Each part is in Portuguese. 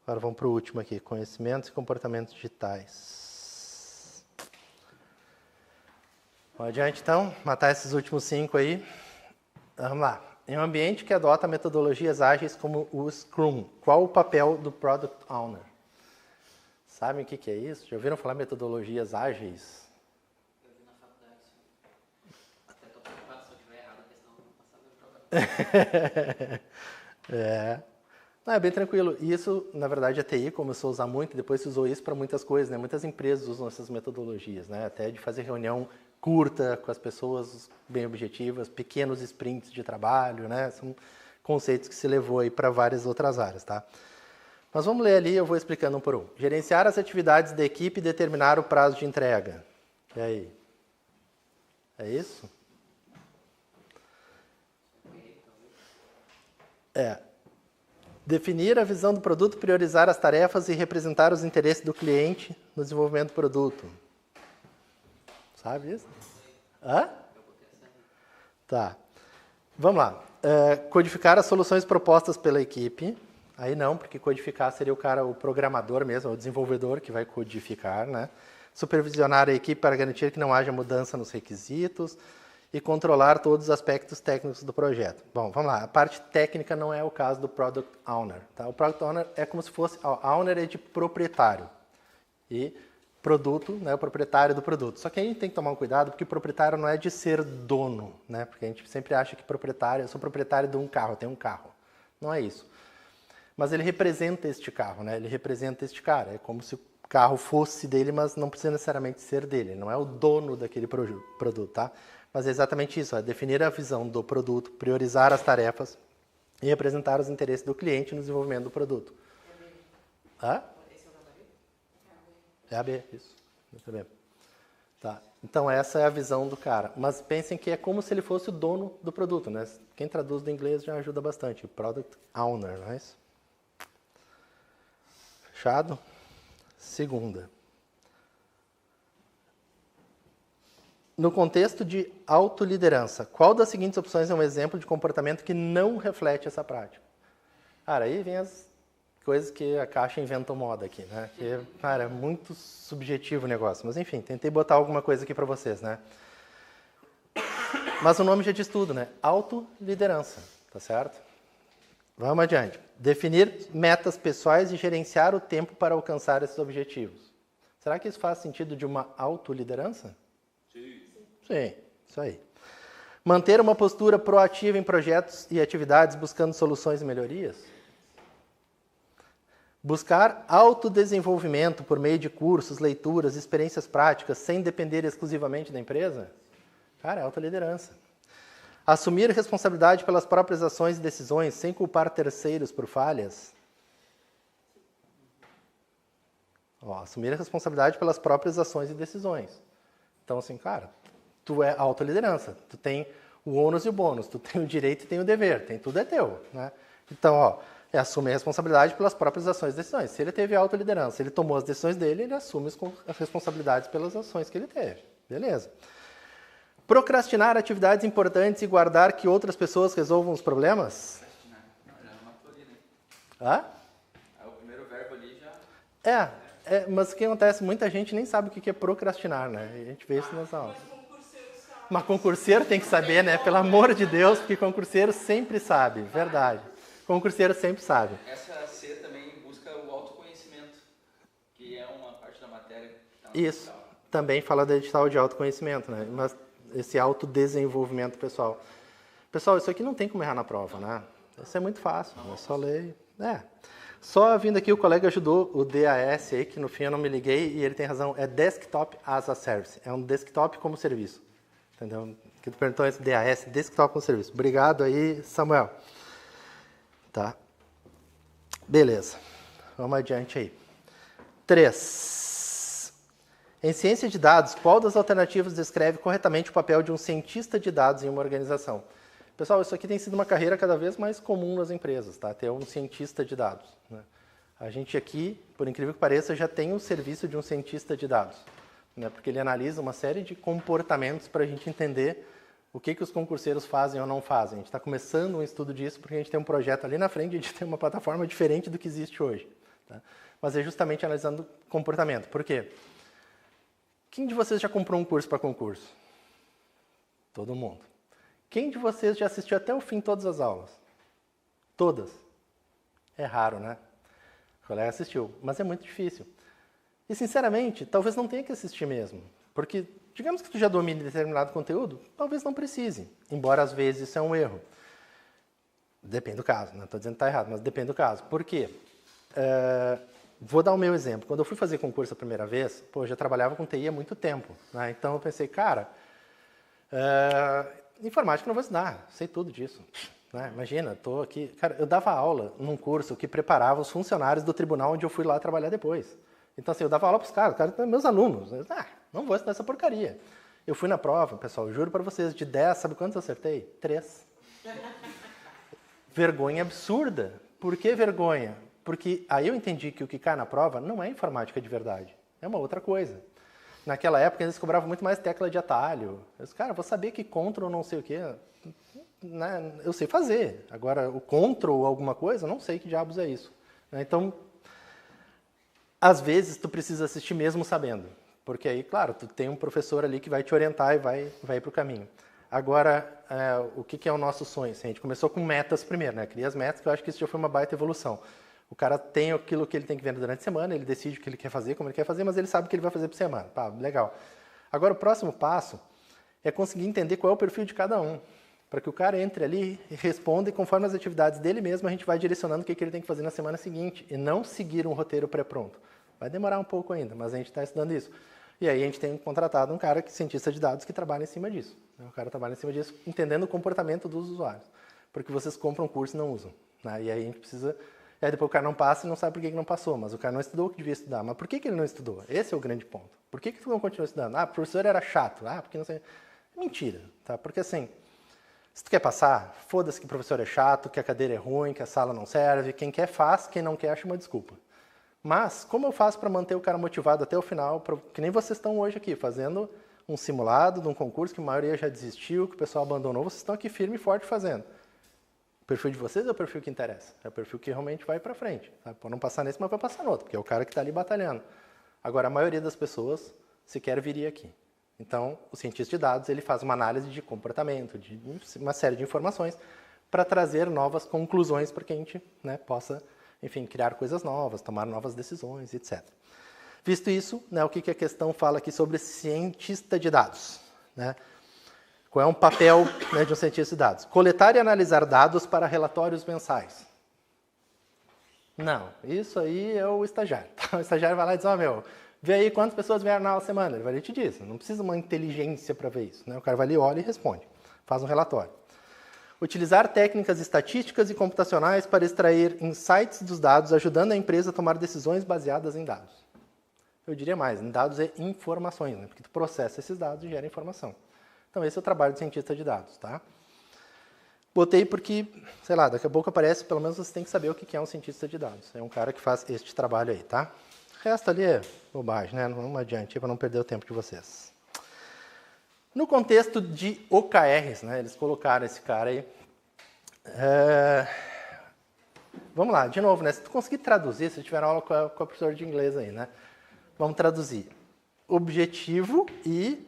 Agora vamos para o último aqui, conhecimentos e comportamentos digitais. Vamos adiante então, matar esses últimos 5 aí. Vamos lá. Em um ambiente que adota metodologias ágeis como o Scrum, qual o papel do Product Owner? Sabem o que é isso? Já ouviram falar metodologias ágeis? Eu vi na faculdade. Até estou preocupado se eu estiver errado, porque senão eu vou passar meu trabalho. Não, é bem tranquilo. E isso, na verdade, a TI começou a usar muito, depois se usou isso para muitas coisas, né? Muitas empresas usam essas metodologias, né? Até de fazer reunião curta com as pessoas bem objetivas, pequenos sprints de trabalho, né? São conceitos que se levou aí para várias outras áreas, tá? Mas vamos ler ali, eu vou explicando um por um. Gerenciar as atividades da equipe e determinar o prazo de entrega. E aí? É isso? Definir a visão do produto, priorizar as tarefas e representar os interesses do cliente no desenvolvimento do produto. Sabe isso? Hã? Tá. Vamos lá. Codificar as soluções propostas pela equipe. Aí não, porque codificar seria o programador mesmo, o desenvolvedor que vai codificar, né? Supervisionar a equipe para garantir que não haja mudança nos requisitos e controlar todos os aspectos técnicos do projeto. Bom, vamos lá. A parte técnica não é o caso do Product Owner. Tá? O Product Owner é como se fosse... Owner é de proprietário. E produto, né, o proprietário do produto. Só que aí a gente tem que tomar um cuidado, porque proprietário não é de ser dono, né? Porque a gente sempre acha que proprietário... Eu sou proprietário de um carro, eu tenho um carro. Não é isso. Mas ele representa este carro, né? Ele representa este cara. É como se o carro fosse dele, mas não precisa necessariamente ser dele. Não é o dono daquele produto, tá? Mas é exatamente isso, é definir a visão do produto, priorizar as tarefas e representar os interesses do cliente no desenvolvimento do produto. Hã? É a B, isso. Muito bem. Tá. Então essa é a visão do cara. Mas pensem que é como se ele fosse o dono do produto, né? Quem traduz do inglês já ajuda bastante. Product Owner, não é isso? Fechado? Segunda. No contexto de autoliderança, qual das seguintes opções é um exemplo de comportamento que não reflete essa prática? Cara, aí vem as coisas que a Caixa inventou moda aqui, né? Que, cara, é muito subjetivo o negócio. Mas, enfim, tentei botar alguma coisa aqui para vocês, né? Mas o nome já diz tudo, né? Autoliderança, tá certo? Vamos adiante. Definir metas pessoais e gerenciar o tempo para alcançar esses objetivos. Será que isso faz sentido de uma autoliderança? Sim, isso aí. Manter uma postura proativa em projetos e atividades buscando soluções e melhorias. Buscar autodesenvolvimento por meio de cursos, leituras, experiências práticas, sem depender exclusivamente da empresa. Cara, é autoliderança. Assumir responsabilidade pelas próprias ações e decisões, sem culpar terceiros por falhas. Assumir a responsabilidade pelas próprias ações e decisões. Então, assim, cara, tu é autoliderança. Tu tem o ônus e o bônus. Tu tem o direito e tem o dever. Tudo é teu, né? Então, é assumir a responsabilidade pelas próprias ações e decisões. Se ele teve autoliderança, ele tomou as decisões dele, ele assume as responsabilidades pelas ações que ele teve. Beleza. Procrastinar atividades importantes e guardar que outras pessoas resolvam os problemas? Procrastinar. Não, já não matou ali, né? Hã? O primeiro verbo ali já... Mas o que acontece? Muita gente nem sabe o que é procrastinar, né? A gente vê isso nas aulas. Mas concurseiro tem que saber, né? Pelo amor de Deus, porque concurseiro sempre sabe, verdade. Concurseiro sempre sabe. Essa C também busca o autoconhecimento, que é uma parte da matéria. Isso, também fala da edital de autoconhecimento, né? Mas esse autodesenvolvimento pessoal. Pessoal, isso aqui não tem como errar na prova, né? Isso é muito fácil, é só ler. Só vindo aqui, o colega ajudou o DAS aí, que no fim eu não me liguei, e ele tem razão, é Desktop as a Service. É um desktop como serviço. Entendeu? Que tu perguntou esse DAS, Desktop como serviço. Obrigado aí, Samuel. Tá. Beleza. Vamos adiante aí. 3. Em ciência de dados, qual das alternativas descreve corretamente o papel de um cientista de dados em uma organização? Pessoal, isso aqui tem sido uma carreira cada vez mais comum nas empresas, tá? Ter um cientista de dados, né? A gente aqui, por incrível que pareça, já tem o serviço de um cientista de dados, né? Porque ele analisa uma série de comportamentos para a gente entender o que os concurseiros fazem ou não fazem. A gente está começando um estudo disso porque a gente tem um projeto ali na frente, a gente tem uma plataforma diferente do que existe hoje. Tá? Mas é justamente analisando comportamento. Por quê? Quem de vocês já comprou um curso para concurso? Todo mundo. Quem de vocês já assistiu até o fim todas as aulas? Todas. É raro, né? O colega assistiu, mas é muito difícil. E, sinceramente, talvez não tenha que assistir mesmo. Porque, digamos que tu já domine determinado conteúdo, talvez não precise. Embora, às vezes, isso é um erro. Depende do caso, não estou dizendo que está errado, mas depende do caso. Por quê? Vou dar o meu exemplo. Quando eu fui fazer concurso a primeira vez, eu já trabalhava com TI há muito tempo. Né? Então, eu pensei, cara, informática eu não vou estudar, sei tudo disso. Né? Imagina, estou aqui... Cara, eu dava aula num curso que preparava os funcionários do tribunal onde eu fui lá trabalhar depois. Então, assim, eu dava aula para os caras eram meus alunos. Não vou estudar essa porcaria. Eu fui na prova, pessoal, juro para vocês, de 10, sabe quantos eu acertei? 3. Vergonha absurda. Por que vergonha? Porque aí eu entendi que o que cai na prova não é informática de verdade. É uma outra coisa. Naquela época, eles cobravam muito mais tecla de atalho. Eu disse, cara, vou saber que control não sei o quê. Né? Eu sei fazer. Agora, o control ou alguma coisa, eu não sei que diabos é isso. Então, às vezes, tu precisa assistir mesmo sabendo. Porque aí, claro, tu tem um professor ali que vai te orientar e vai para o caminho. Agora, o que é o nosso sonho? Assim, a gente começou com metas primeiro, né? Cria as metas, que eu acho que isso já foi uma baita evolução. O cara tem aquilo que ele tem que ver durante a semana, ele decide o que ele quer fazer, como ele quer fazer, mas ele sabe o que ele vai fazer por semana. Pá, legal. Agora, o próximo passo é conseguir entender qual é o perfil de cada um. Para que o cara entre ali e responda, e conforme as atividades dele mesmo, a gente vai direcionando o que ele tem que fazer na semana seguinte, e não seguir um roteiro pré-pronto. Vai demorar um pouco ainda, mas a gente está estudando isso. E aí a gente tem contratado um cara, cientista de dados, que trabalha em cima disso. O cara trabalha em cima disso, entendendo o comportamento dos usuários. Porque vocês compram um curso e não usam. Né? E aí a gente precisa... E aí depois o cara não passa e não sabe por que não passou. Mas o cara não estudou o que devia estudar. Mas por que ele não estudou? Esse é o grande ponto. Por que tu não continuou estudando? O professor era chato. Porque não sei... Mentira. Tá? Porque assim, se tu quer passar, foda-se que o professor é chato, que a cadeira é ruim, que a sala não serve. Quem quer faz, quem não quer acha uma desculpa. Mas, como eu faço para manter o cara motivado até o final, que nem vocês estão hoje aqui, fazendo um simulado de um concurso que a maioria já desistiu, que o pessoal abandonou, vocês estão aqui firme e forte fazendo. O perfil de vocês é o perfil que interessa, é o perfil que realmente vai para frente. Tá? Pode não passar nesse, mas vai passar no outro, porque é o cara que está ali batalhando. Agora, a maioria das pessoas sequer viria aqui. Então, o cientista de dados ele faz uma análise de comportamento, de uma série de informações, para trazer novas conclusões para que a gente possa... Enfim, criar coisas novas, tomar novas decisões, etc. Visto isso, o que a questão fala aqui sobre cientista de dados? Né? Qual é um papel de um cientista de dados? Coletar e analisar dados para relatórios mensais. Não, isso aí é o estagiário. O estagiário vai lá e diz, vê aí quantas pessoas vieram na aula semana. Ele vai lá e te diz, não precisa uma inteligência para ver isso. Né? O cara vai ali, olha e responde, faz um relatório. Utilizar técnicas estatísticas e computacionais para extrair insights dos dados, ajudando a empresa a tomar decisões baseadas em dados. Eu diria mais, em dados é informações, né? Porque tu processa esses dados e gera informação. Então esse é o trabalho do cientista de dados, tá? Botei porque, sei lá, daqui a pouco aparece, pelo menos você tem que saber o que é um cientista de dados. É um cara que faz este trabalho aí, tá? O resto ali é bobagem, né? Não adiante, para não perder o tempo de vocês. No contexto de OKRs, né, eles colocaram esse cara aí. Vamos lá, de novo, né, se tu conseguir traduzir, se tiver aula com a professora de inglês aí, né, vamos traduzir. Objetivo e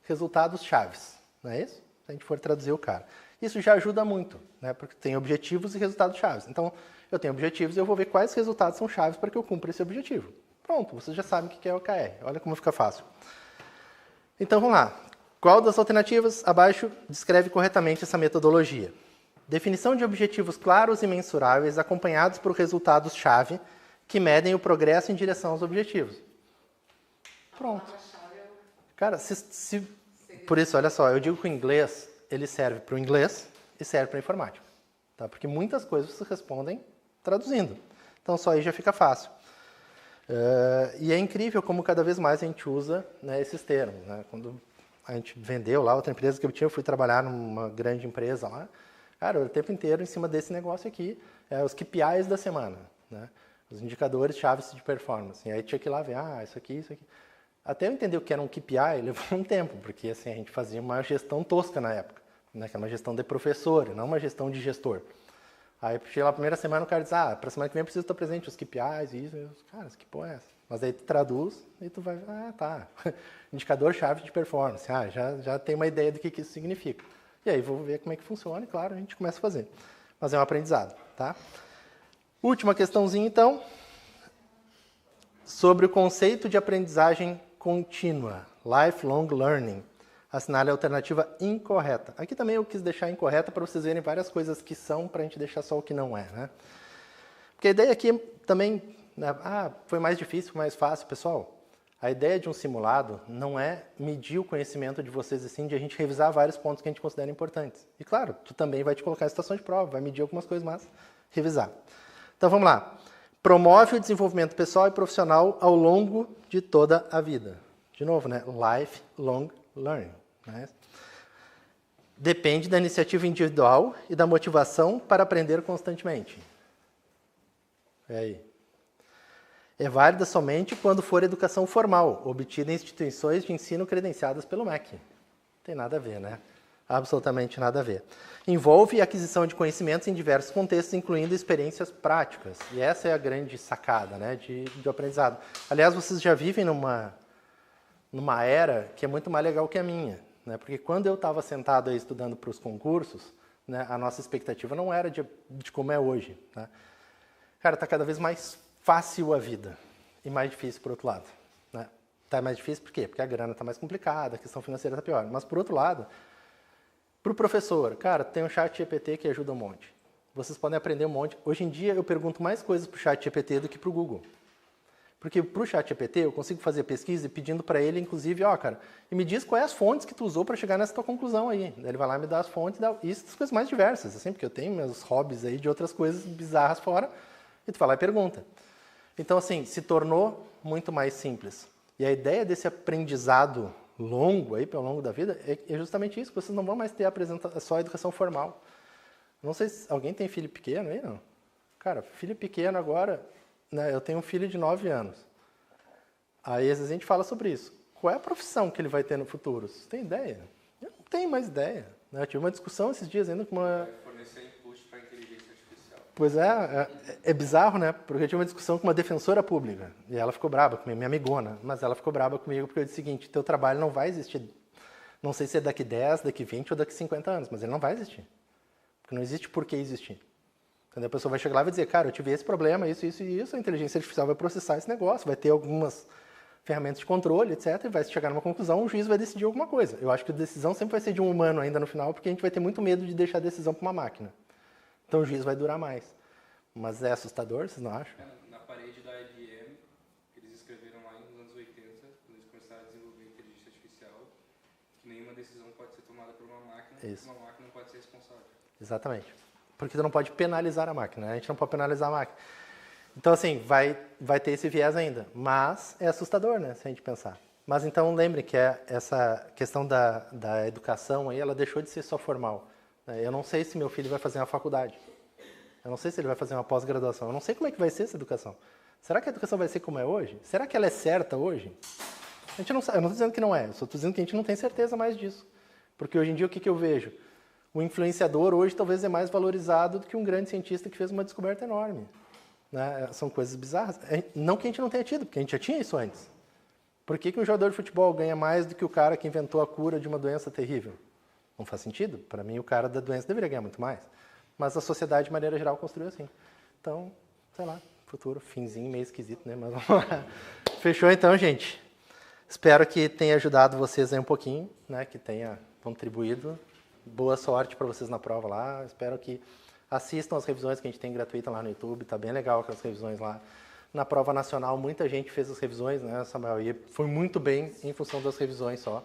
resultados chaves, não é isso? Se a gente for traduzir o cara. Isso já ajuda muito, né, porque tem objetivos e resultados chaves. Então, eu tenho objetivos e eu vou ver quais resultados são chaves para que eu cumpra esse objetivo. Pronto, vocês já sabem o que é OKR. Olha como fica fácil. Então, vamos lá. Qual das alternativas abaixo descreve corretamente essa metodologia? Definição de objetivos claros e mensuráveis acompanhados por resultados-chave que medem o progresso em direção aos objetivos. Pronto. Cara, por isso, olha só, eu digo que o inglês, ele serve para o inglês e serve para a informática. Tá? Porque muitas coisas se respondem traduzindo. Então, só aí já fica fácil. E é incrível como cada vez mais a gente usa, né, esses termos. Né? Quando a gente vendeu lá outra empresa que eu fui trabalhar numa grande empresa lá. Cara, o tempo inteiro em cima desse negócio aqui, os KPIs da semana, né? Os indicadores chaves de performance. E aí tinha que ir lá ver, isso aqui. Até eu entender o que era um KPI, levou um tempo, porque assim, a gente fazia uma gestão tosca na época, né? Que era uma gestão de professor, não uma gestão de gestor. Aí chega lá a primeira semana, o cara diz, pra semana que vem eu preciso estar presente, os KPIs e isso. Eu, cara, que porra é essa? Mas aí tu traduz e tu vai, tá. Indicador-chave de performance. Já tem uma ideia do que isso significa. E aí vou ver como é que funciona e, claro, a gente começa a fazer. Mas é um aprendizado, tá? Última questãozinha, então, sobre o conceito de aprendizagem contínua, lifelong learning. Assinale a alternativa incorreta. Aqui também eu quis deixar incorreta para vocês verem várias coisas que são, para a gente deixar só o que não é, né? Porque a ideia aqui também, né, foi mais difícil, mais fácil. Pessoal, a ideia de um simulado não é medir o conhecimento de vocês, assim, de a gente revisar vários pontos que a gente considera importantes. E claro, tu também vai te colocar em situação de prova, vai medir algumas coisas, mas revisar. Então vamos lá. Promove o desenvolvimento pessoal e profissional ao longo de toda a vida. De novo, né? Lifelong learning. Né? Depende da iniciativa individual e da motivação para aprender constantemente. E aí? É válida somente quando for educação formal, obtida em instituições de ensino credenciadas pelo MEC. Não tem nada a ver, né? Absolutamente nada a ver. Envolve a aquisição de conhecimentos em diversos contextos, incluindo experiências práticas. E essa é a grande sacada, né, de aprendizado. Aliás, vocês já vivem numa era que é muito mais legal que a minha. Né? Porque quando eu estava sentado aí estudando para os concursos, né, a nossa expectativa não era de como é hoje. Né? Cara, está cada vez mais fácil a vida e mais difícil por outro lado. Né? Tá mais difícil por quê? Porque a grana está mais complicada, a questão financeira está pior. Mas por outro lado, para o professor, cara, tem um chat GPT que ajuda um monte. Vocês podem aprender um monte. Hoje em dia eu pergunto mais coisas para o chat GPT do que para o Google. Porque para o chat GPT eu consigo fazer pesquisa pedindo para ele, inclusive, cara, e me diz quais as fontes que tu usou para chegar nessa tua conclusão aí. Daí ele vai lá e me dá as fontes, isso das coisas mais diversas, assim, porque eu tenho meus hobbies aí de outras coisas bizarras fora, e tu vai lá e pergunta. Então, assim, se tornou muito mais simples. E a ideia desse aprendizado longo aí, pelo longo da vida, é justamente isso, que vocês não vão mais ter só a educação formal. Não sei se alguém tem filho pequeno aí, não? Cara, filho pequeno agora... Eu tenho um filho de 9 anos. Aí, às vezes, a gente fala sobre isso. Qual é a profissão que ele vai ter no futuro? Você tem ideia? Eu não tenho mais ideia. Eu tive uma discussão esses dias ainda com uma... Fornecer input para a inteligência artificial. Pois é bizarro, né? Porque eu tive uma discussão com uma defensora pública. E ela ficou brava comigo, minha amigona. Mas ela ficou brava comigo porque eu disse o seguinte, teu trabalho não vai existir. Não sei se é daqui 10, daqui 20 ou daqui 50 anos, mas ele não vai existir. Porque não existe por que existir. Então a pessoa vai chegar lá e vai dizer, cara, eu tive esse problema, isso, a inteligência artificial vai processar esse negócio, vai ter algumas ferramentas de controle, etc, e vai chegar numa conclusão, o juiz vai decidir alguma coisa. Eu acho que a decisão sempre vai ser de um humano ainda no final, porque a gente vai ter muito medo de deixar a decisão para uma máquina. Então o juiz vai durar mais. Mas é assustador, vocês não acham? Na parede da IBM, eles escreveram lá nos anos 80, quando eles começaram a desenvolver inteligência artificial, que nenhuma decisão pode ser tomada por uma máquina, porque uma máquina não pode ser responsável. Exatamente. Porque tu não pode penalizar a máquina, né? A gente não pode penalizar a máquina. Então, assim, vai ter esse viés ainda. Mas é assustador, né? Se a gente pensar. Mas então, lembre que essa questão da educação aí, ela deixou de ser só formal. Eu não sei se meu filho vai fazer uma faculdade. Eu não sei se ele vai fazer uma pós-graduação. Eu não sei como é que vai ser essa educação. Será que a educação vai ser como é hoje? Será que ela é certa hoje? A gente não sabe. Eu não estou dizendo que não é. Eu só estou dizendo que a gente não tem certeza mais disso. Porque hoje em dia, o que eu vejo? O influenciador hoje talvez é mais valorizado do que um grande cientista que fez uma descoberta enorme. Né? São coisas bizarras. Não que a gente não tenha tido, porque a gente já tinha isso antes. Por que um jogador de futebol ganha mais do que o cara que inventou a cura de uma doença terrível? Não faz sentido. Para mim, o cara da doença deveria ganhar muito mais. Mas a sociedade, de maneira geral, construiu assim. Então, sei lá, futuro, finzinho, meio esquisito, né? Mas vamos lá. Fechou então, gente? Espero que tenha ajudado vocês aí um pouquinho, né? Que tenha contribuído. Boa sorte para vocês na prova lá. Espero que assistam as revisões que a gente tem gratuita lá no YouTube. Tá bem legal aquelas revisões lá. Na prova nacional, muita gente fez as revisões, né, Samuel? E foi muito bem em função das revisões só.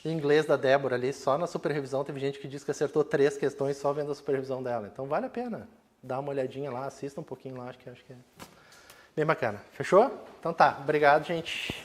Em inglês da Débora ali, só na super revisão, teve gente que disse que acertou 3 questões só vendo a super revisão dela. Então vale a pena dar uma olhadinha lá, assista um pouquinho lá, acho que é bem bacana. Fechou? Então tá. Obrigado, gente.